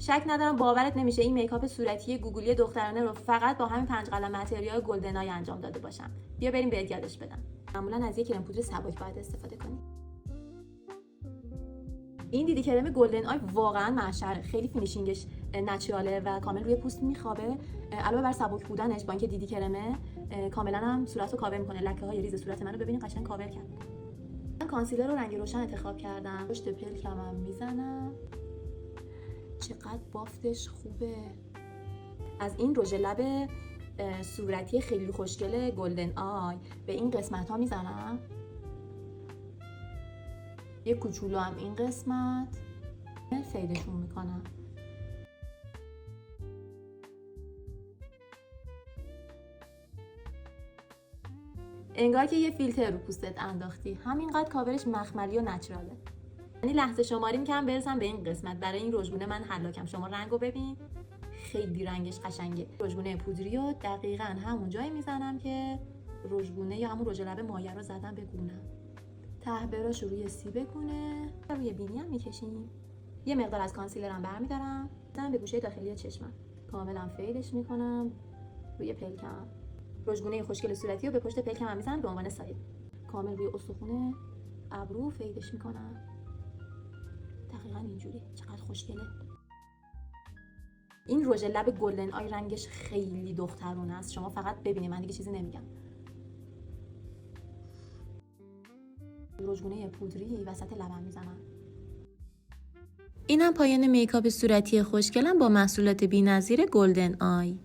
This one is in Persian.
شک ندارم باورت نمیشه این میکاپ صورتی گوگلی دخترانه رو فقط با همین 5 قلم متریال گلدن آی انجام داده باشم. بیا بریم بهت یادش بدم. معمولا از یک کرم پودر سبک باید استفاده کنی. این دیدی کرم گلدن آی واقعا معشره، خیلی فینیشینگش نچراله و کامل روی پوست میخوابه. علاوه بر سبک بودنش با اینکه دیدی کرمه کاملا هم صورتو کاور میکنه. لکه های ریز صورت منو ببینید قشنگ کاور کرد. من کانسیلر رو رنگ روشن انتخاب کردم. پشت پلکمم میزنم. چقدر بافتش خوبه. از این رژ لب صورتی خیلی خوشگل گلدن آی به این قسمت ها میزنم. یه کوچولو هم این قسمت فیدشون میکنم. انگار که یه فیلتر رو پوستت انداختی. همینقدر کاورش مخملی و نچراله. یعنی لحظه شماری میکنم برسم به این قسمت. برای این رژگونه من هلاکم. شما رنگو ببین، خیلی رنگش قشنگه. رژگونه پودری رو دقیقاً همون جایی میزنم که رژگونه یا همون رژ لب مایه رو زدم به گونه‌ام. ته براش روی سیب گونه روی بینی هم میکشیم. یه مقدار از کانسیلرم برمیدارم، میزنم به گوشه داخلی چشمم. کاملا فیدش میکنم روی پلکم. رژگونه خوشگل صورتی رو به پشت پلکم هم میزنم به عنوان سایه. کامل روی استخونه ابرو فیدش میکنم. دقیقاً اینجوری. چقدر خوشگله. این رژ لب گلدن آی رنگش خیلی دخترونه است. شما فقط ببینید، من دیگه چیزی نمیگم. رژگونه پودری وسط لبم میزنم. اینم پایان میکاپ صورتی خوشگلم با محصولات بی‌نظیر گلدن آی.